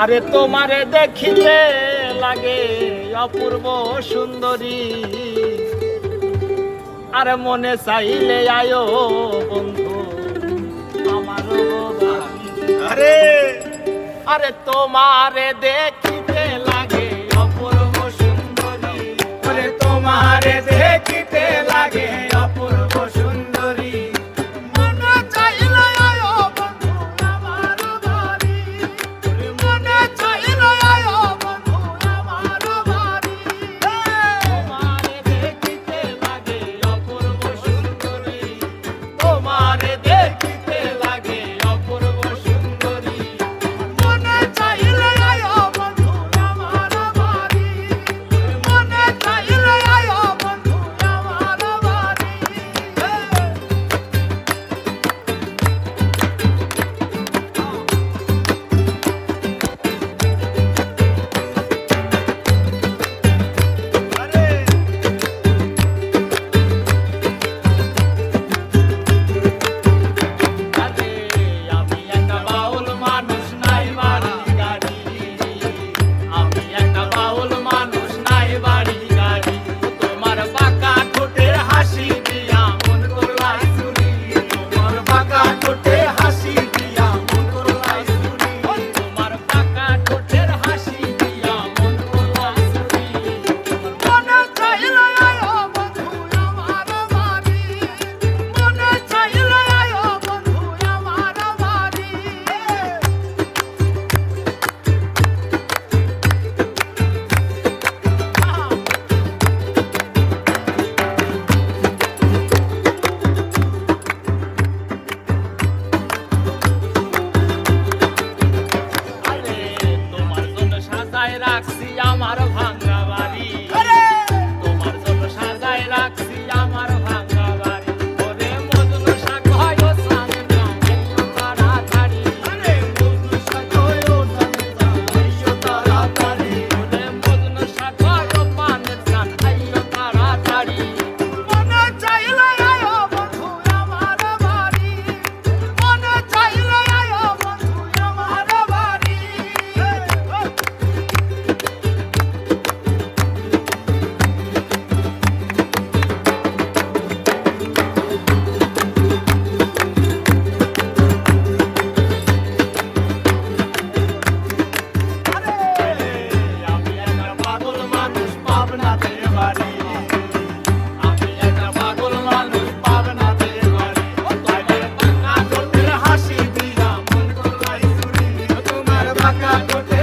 আরে তোমারে দেখিতে লাগে অপূর্ব সুন্দরী, আরে মনে চাইলে আয়ো বন্ধু আমার বাড়ি। আরে আরে তোমারে দেখিতে লাগে অপূর্ব সুন্দরী, আরে তোমারে দেখিতে লাগে অপূর্ব সুন্দরী, মনে চাইলে আয়ো বন্ধু আমার বাড়ি, মনে চাইলে আয়ো বন্ধু আমার বাড়ি। তোমারে দেখিতে লাগে অপূর্ব সুন্দরী, তোমারে দেখিতে লাগে অপূর্ব সুন্দরী, মনে চাইলে আয়ো বন্ধু আমার বাড়ি, মনে চাইলে আয়ো বন্ধু আমার বাড়ি। আমি একটা বাউল মানুষ নাই বাড়ি গাড়ি, আমি একটা বাউল মানুষ নাই বাড়ি গাড়ি, তোমার বাঁকা ঠোঁটের হাসি দিয়া মন করলাই চুরি, তোমার বাঁকা ঠোঁটে হাসি দিয়া মন করলাই চুরি, তোমার বাঁকা ঠোঁটের হাসি দিয়া মন করলাই চুরি, মনে চাইলে আয়ো বন্ধু আমার বাড়ি, মনে চাইলে আয়ো বন্ধু আমার বাড়ি। আরে তোমার জন্য সাজায় রাখছি আমার ভাঙা বাড়ি, তোমার জন্য সাজায় রাখছি আমার ভাঙা বাড়ি, ওরে মজনু শাক হয় ও সামনে আইও তাড়াতাড়ি, আরে মজনু শাক হয় ও সামনে আইও তাড়াতাড়ি, ওরে মজনু শাক হয় ও পানের গান আইও তাড়াতাড়ি, মনে চাইলে আয়ো বন্ধু আমার বাড়ি, মনে চাইলে আয়ো বন্ধু আমার বাড়ি। আমি একটা পাগল মানুষ পাবনাতে বাড়ি, আমি একটা পাগল মানুষ পাবনাতে বাড়ি, তোমার বাঁকা ঠোঁটের হাসি দিয়া মন করলাই চুরি, তোমার বাঁকা ঠোঁটের